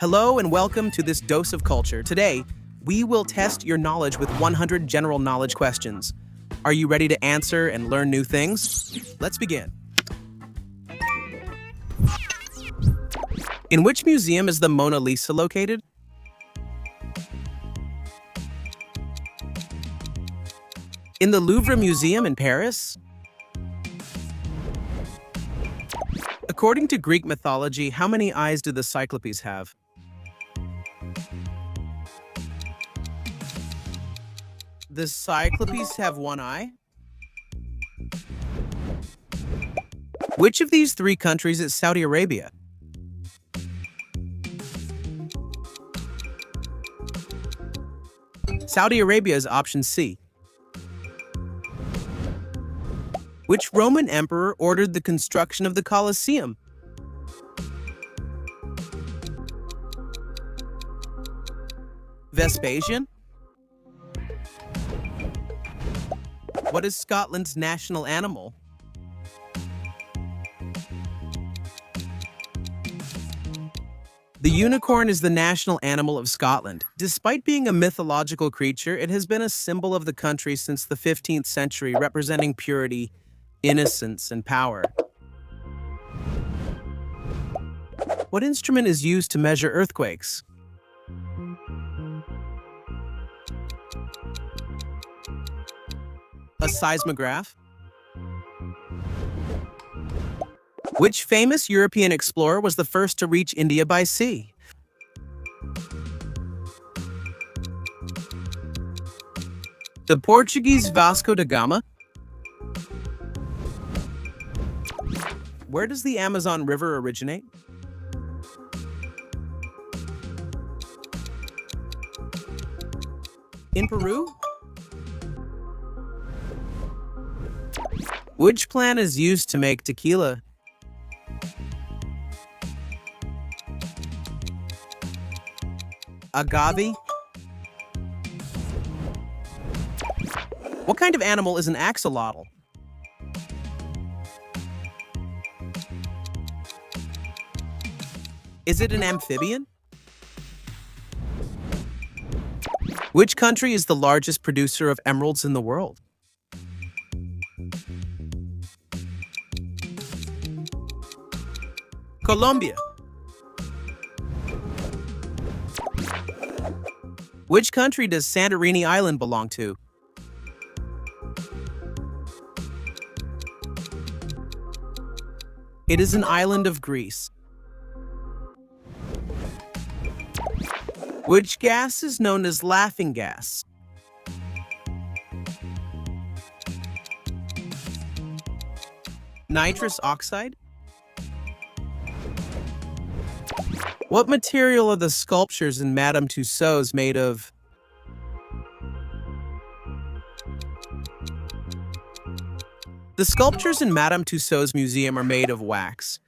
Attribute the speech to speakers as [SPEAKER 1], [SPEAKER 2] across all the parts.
[SPEAKER 1] Hello and welcome to this dose of culture. Today, we will test your knowledge with 100 general knowledge questions. Are you ready to answer and learn new things? Let's begin. In which museum is the Mona Lisa located? In the Louvre Museum in Paris? According to Greek mythology, how many eyes do the Cyclopes have? The Cyclopes have one eye? Which of these three countries is Saudi Arabia? Saudi Arabia is option C. Which Roman emperor ordered the construction of the Colosseum? Vespasian? What is Scotland's national animal? The unicorn is the national animal of Scotland. Despite being a mythological creature, it has been a symbol of the country since the 15th century, representing purity, innocence, and power. What instrument is used to measure earthquakes? A seismograph? Which famous European explorer was the first to reach India by sea? The Portuguese Vasco da Gama? Where does the Amazon River originate? In Peru? Which plant is used to make tequila? Agave? What kind of animal is an axolotl? Is it an amphibian? Which country is the largest producer of emeralds in the world? Colombia. Which country does Santorini Island belong to? It is an island of Greece. Which gas is known as laughing gas? Nitrous oxide? What material are the sculptures in Madame Tussauds made of? The sculptures in Madame Tussauds Museum are made of wax,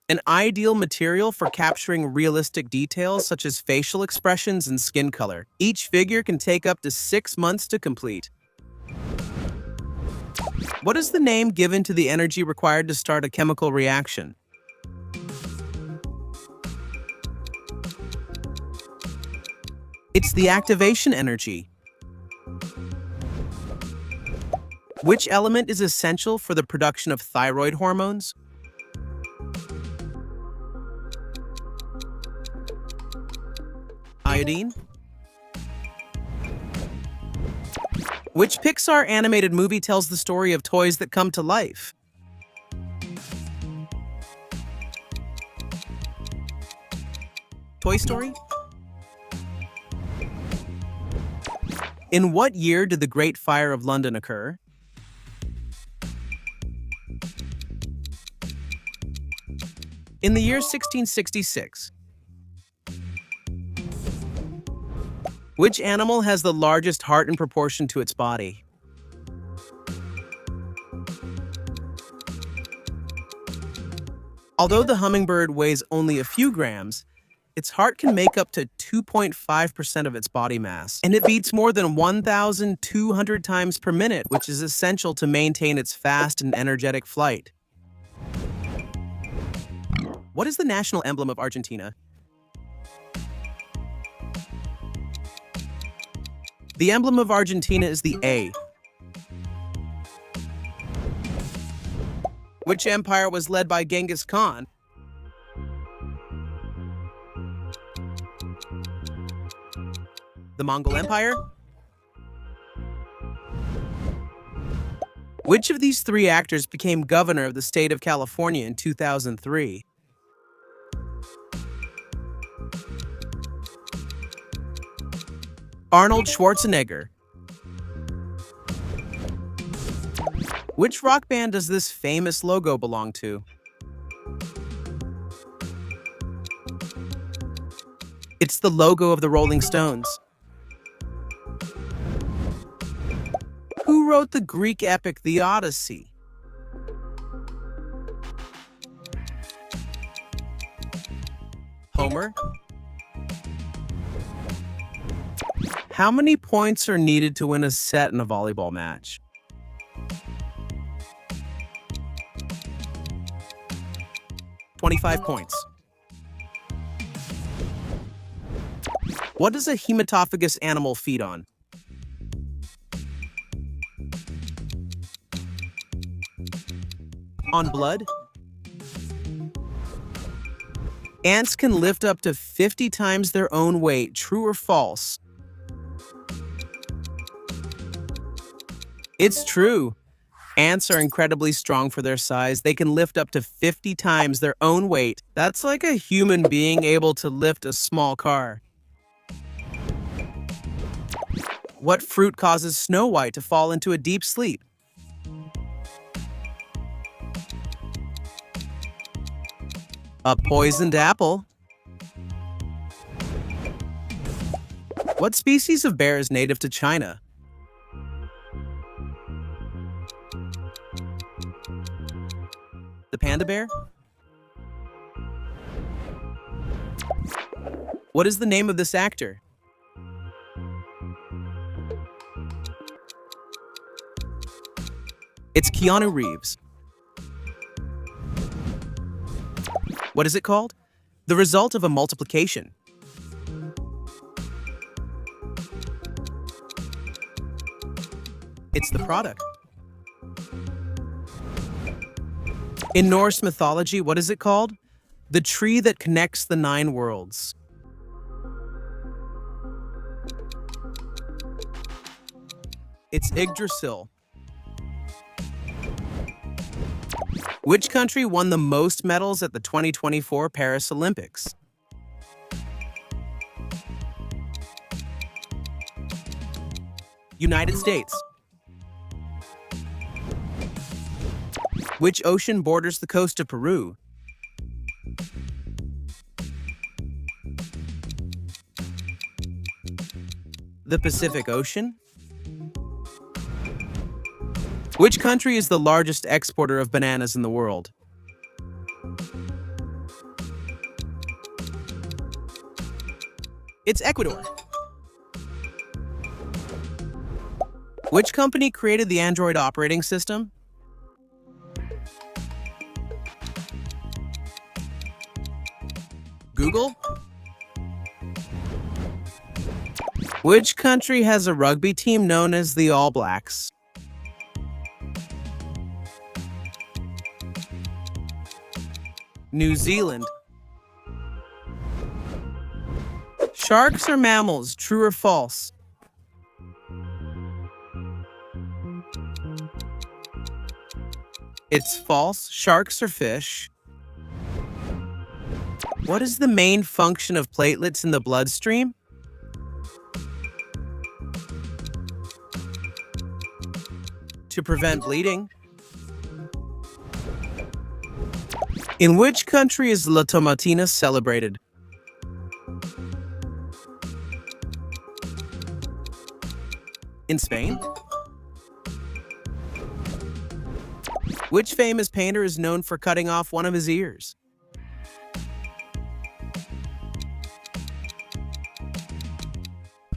[SPEAKER 1] an ideal material for capturing realistic details such as facial expressions and skin color. Each figure can take up to 6 months to complete. What is the name given to the energy required to start a chemical reaction? It's the activation energy. Which element is essential for the production of thyroid hormones? Iodine? Which Pixar animated movie tells the story of toys that come to life? Toy Story? In what year did the Great Fire of London occur? In the year 1666. Which animal has the largest heart in proportion to its body? Although the hummingbird weighs only a few grams, its heart can make up to 2.5% of its body mass, and it beats more than 1,200 times per minute, which is essential to maintain its fast and energetic flight. What is the national emblem of Argentina? The emblem of Argentina is the A. Which empire was led by Genghis Khan? The Mongol Empire? Which of these three actors became governor of the state of California in 2003? Arnold Schwarzenegger. Which rock band does this famous logo belong to? It's the logo of the Rolling Stones. Who wrote the Greek epic The Odyssey? Homer? How many points are needed to win a set in a volleyball match? 25 points. What does a hematophagus animal feed on? On blood? Ants can lift up to 50 times their own weight, true or false? It's true. Ants are incredibly strong for their size. They can lift up to 50 times their own weight. That's like a human being able to lift a small car. What fruit causes Snow White to fall into a deep sleep? A poisoned apple. What species of bear is native to China? The panda bear? What is the name of this actor? It's Keanu Reeves. What is it called? The result of a multiplication. It's the product. In Norse mythology, what is it called? The tree that connects the 9 worlds. It's Yggdrasil. Which country won the most medals at the 2024 Paris Olympics? United States. Which ocean borders the coast of Peru? The Pacific Ocean. Which country is the largest exporter of bananas in the world? It's Ecuador. Which company created the Android operating system? Google? Which country has a rugby team known as the All Blacks? New Zealand. Sharks are mammals, true or false? It's false. Sharks are fish. What is the main function of platelets in the bloodstream? To prevent bleeding. In which country is La Tomatina celebrated? In Spain? Which famous painter is known for cutting off one of his ears?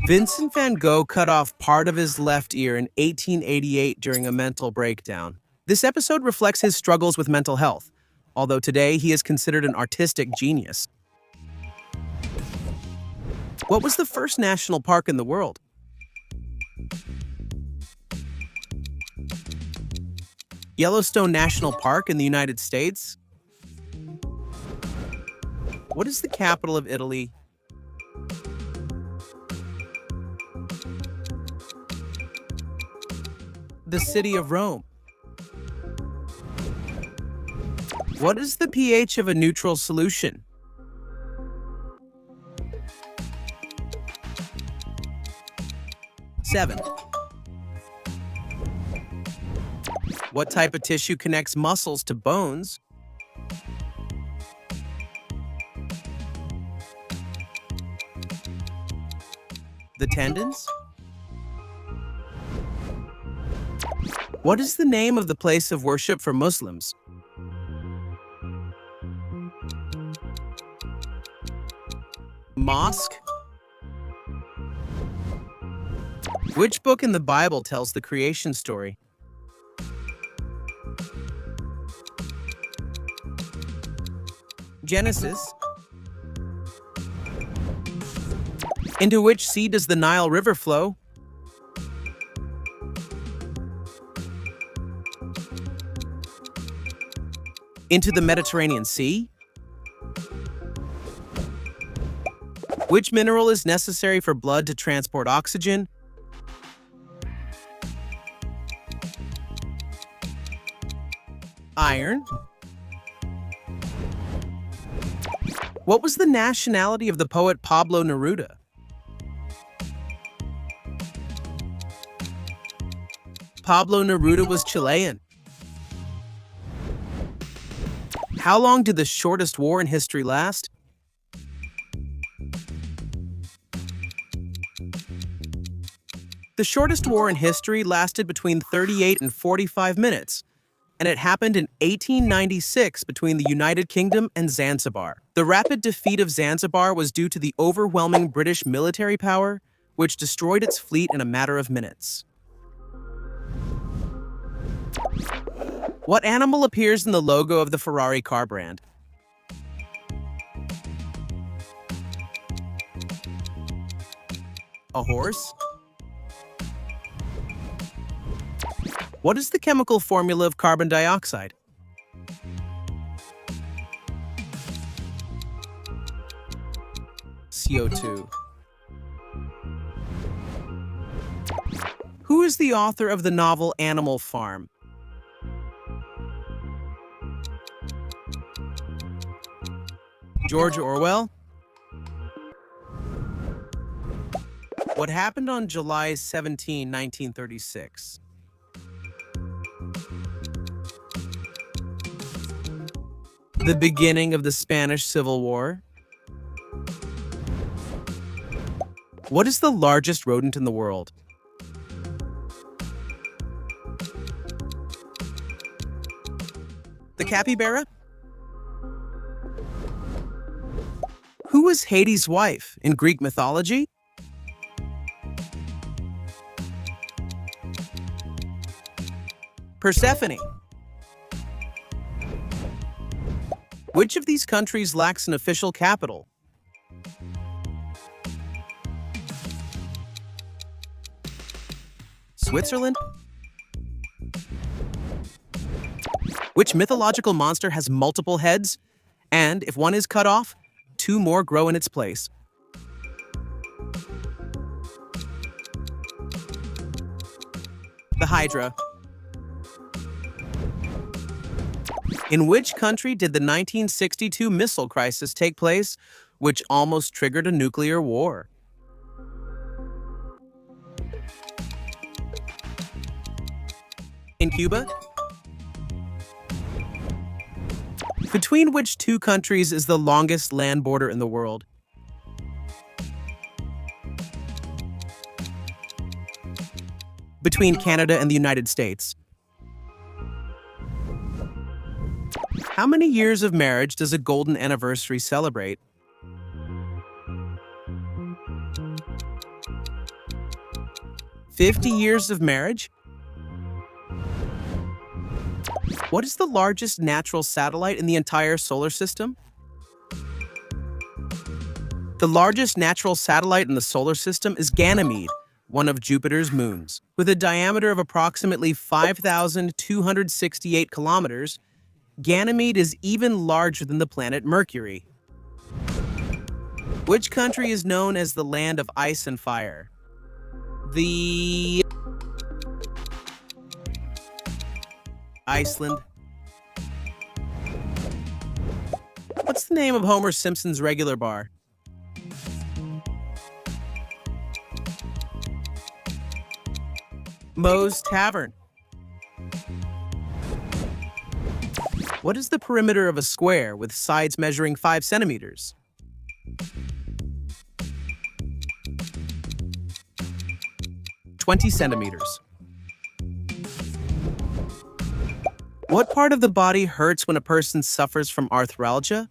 [SPEAKER 1] Vincent van Gogh cut off part of his left ear in 1888 during a mental breakdown. This episode reflects his struggles with mental health, although today he is considered an artistic genius. What was the first national park in the world? Yellowstone National Park in the United States? What is the capital of Italy? The city of Rome. What is the pH of a neutral solution? 7. What type of tissue connects muscles to bones? The tendons? What is the name of the place of worship for Muslims? Mosque? Which book in the Bible tells the creation story? Genesis. Into which sea does the Nile River flow? Into the Mediterranean Sea? Which mineral is necessary for blood to transport oxygen? Iron. What was the nationality of the poet Pablo Neruda? Pablo Neruda was Chilean. How long did the shortest war in history last? The shortest war in history lasted between 38 and 45 minutes, and it happened in 1896 between the United Kingdom and Zanzibar. The rapid defeat of Zanzibar was due to the overwhelming British military power, which destroyed its fleet in a matter of minutes. What animal appears in the logo of the Ferrari car brand? A horse? What is the chemical formula of carbon dioxide? CO2. Who is the author of the novel Animal Farm? George Orwell? What happened on July 17, 1936? The beginning of the Spanish Civil War? What is the largest rodent in the world? The capybara? Who was Hades' wife in Greek mythology? Persephone. Which of these countries lacks an official capital? Switzerland? Which mythological monster has multiple heads, and if one is cut off, 2 more grow in its place? The Hydra. In which country did the 1962 missile crisis take place, which almost triggered a nuclear war? In Cuba? Between which 2 countries is the longest land border in the world? Between Canada and the United States. How many years of marriage does a golden anniversary celebrate? 50 years of marriage? What is the largest natural satellite in the entire solar system? The largest natural satellite in the solar system is Ganymede, one of Jupiter's moons. With a diameter of approximately 5,268 kilometers, Ganymede is even larger than the planet Mercury. Which country is known as the land of ice and fire? The Iceland. What's the name of Homer Simpson's regular bar? Moe's Tavern. What is the perimeter of a square with sides measuring 5 centimeters? "20 centimeters. What part of the body hurts when a person suffers from arthralgia?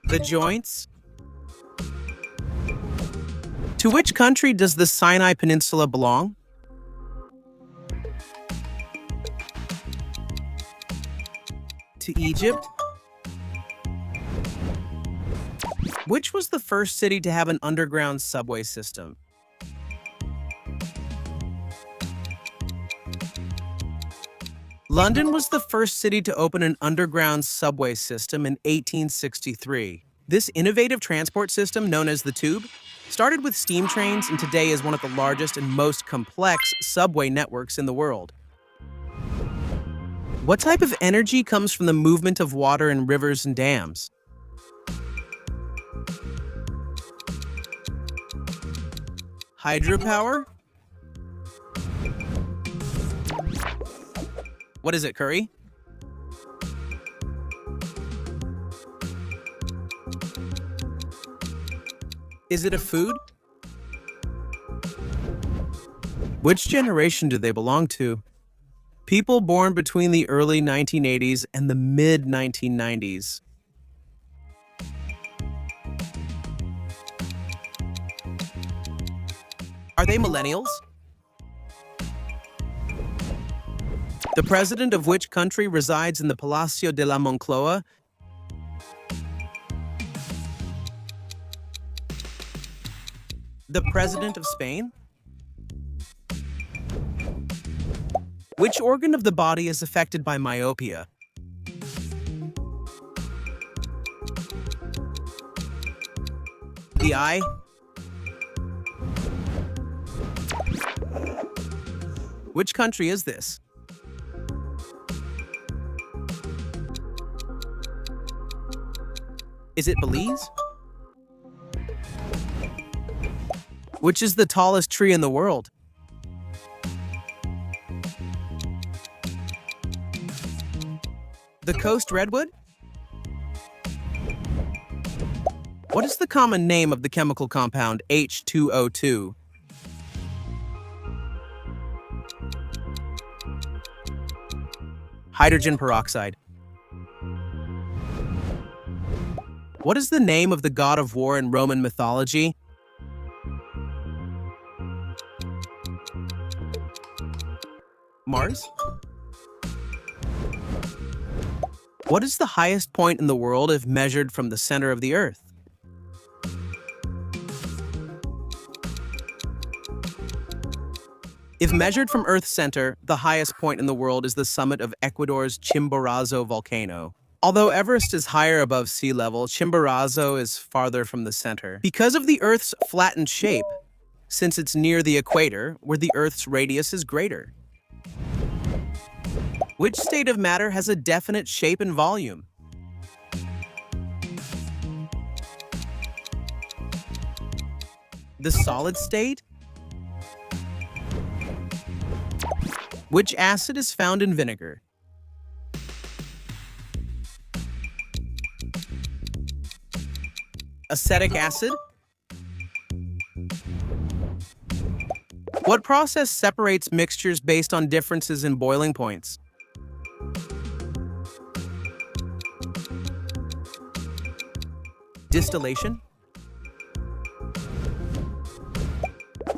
[SPEAKER 1] The joints. To which country does the Sinai Peninsula belong? To Egypt. Which was the first city to have an underground subway system? London was the first city to open an underground subway system in 1863. This innovative transport system, known as the Tube, started with steam trains and today is one of the largest and most complex subway networks in the world. What type of energy comes from the movement of water in rivers and dams? Hydropower? What is it, curry? Is it a food? Which generation do they belong to? People born between the early 1980s and the mid-1990s. Are they millennials? The president of which country resides in the Palacio de la Moncloa? The president of Spain? Which organ of the body is affected by myopia? The eye? Which country is this? Is it Belize? Which is the tallest tree in the world? The coast redwood? What is the common name of the chemical compound H2O2? Hydrogen peroxide. What is the name of the god of war in Roman mythology? Mars? What is the highest point in the world if measured from the center of the Earth? If measured from Earth's center, the highest point in the world is the summit of Ecuador's Chimborazo volcano. Although Everest is higher above sea level, Chimborazo is farther from the center. Because of the Earth's flattened shape, since it's near the equator, where the Earth's radius is greater. Which state of matter has a definite shape and volume? The solid state? Which acid is found in vinegar? Acetic acid? What process separates mixtures based on differences in boiling points? Distillation?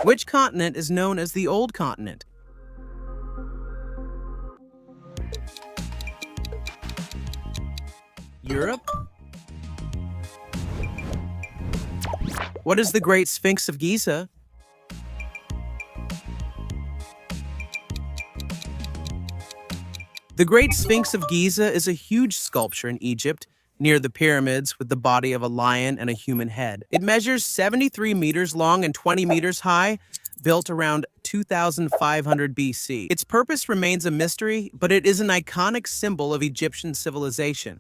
[SPEAKER 1] Which continent is known as the Old Continent? Europe? What is the Great Sphinx of Giza? The Great Sphinx of Giza is a huge sculpture in Egypt near the pyramids with the body of a lion and a human head. It measures 73 meters long and 20 meters high, built around 2500 BC. Its purpose remains a mystery, but it is an iconic symbol of Egyptian civilization.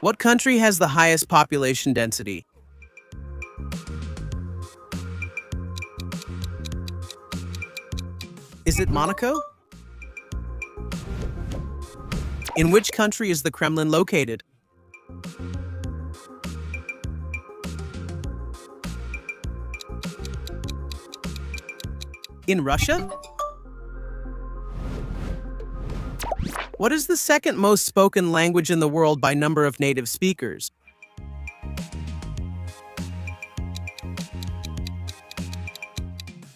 [SPEAKER 1] What country has the highest population density? Is it Monaco? In which country is the Kremlin located? In Russia? What is the second most spoken language in the world by number of native speakers?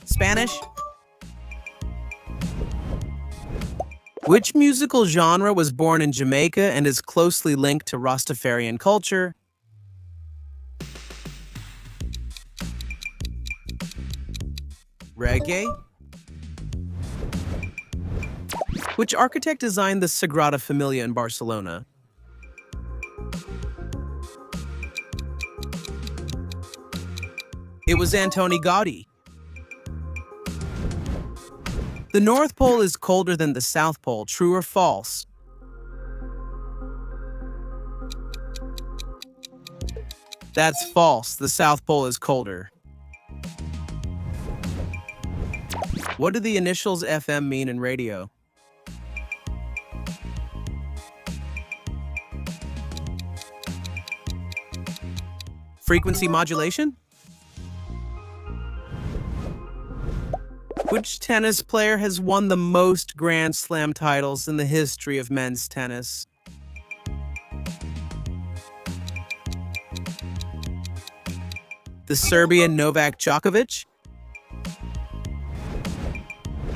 [SPEAKER 1] Spanish? Which musical genre was born in Jamaica and is closely linked to Rastafarian culture? Reggae? Which architect designed the Sagrada Familia in Barcelona? It was Antoni Gaudí. The North Pole is colder than the South Pole, true or false? That's false. The South Pole is colder. What do the initials FM mean in radio? Frequency modulation? Which tennis player has won the most Grand Slam titles in the history of men's tennis? The Serbian Novak Djokovic?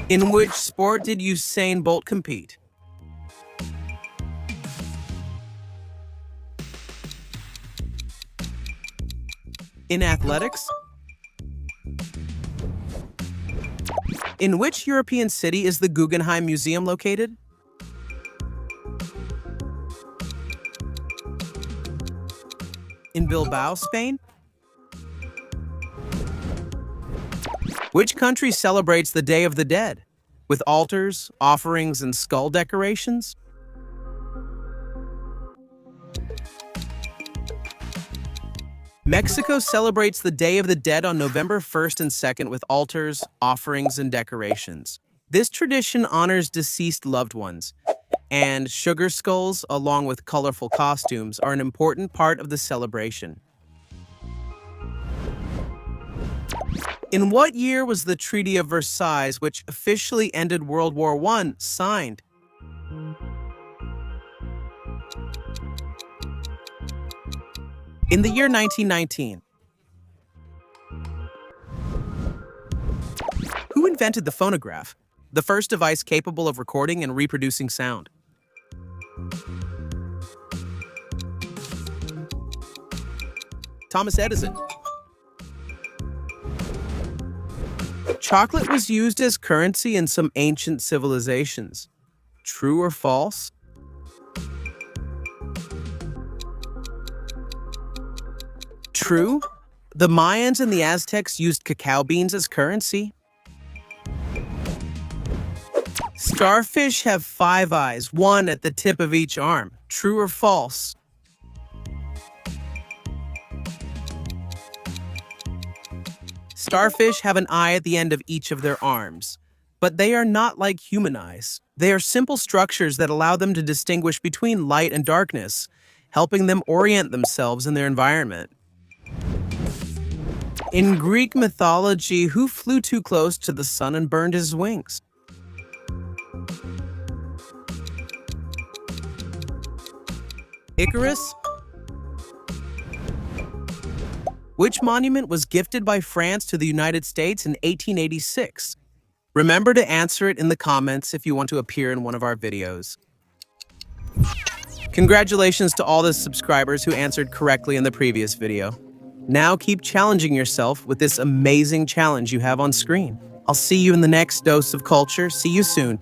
[SPEAKER 1] In which sport did Usain Bolt compete? In athletics? In which European city is the Guggenheim Museum located? In Bilbao, Spain? Which country celebrates the Day of the Dead, with altars, offerings, and skull decorations? Mexico celebrates the Day of the Dead on November 1st and 2nd with altars, offerings, and decorations. This tradition honors deceased loved ones, and sugar skulls, along with colorful costumes, are an important part of the celebration. In what year was the Treaty of Versailles, which officially ended World War I, signed? In the year 1919. Who invented the phonograph, the first device capable of recording and reproducing sound? Thomas Edison. Chocolate was used as currency in some ancient civilizations. True or false? True. The Mayans and the Aztecs used cacao beans as currency. Starfish have 5 eyes, 1 at the tip of each arm. True or false? Starfish have an eye at the end of each of their arms, but they are not like human eyes. They are simple structures that allow them to distinguish between light and darkness, helping them orient themselves in their environment. In Greek mythology, who flew too close to the sun and burned his wings? Icarus? Which monument was gifted by France to the United States in 1886? Remember to answer it in the comments if you want to appear in one of our videos. Congratulations to all the subscribers who answered correctly in the previous video. Now keep challenging yourself with this amazing challenge you have on screen. I'll see you in the next dose of culture. See you soon.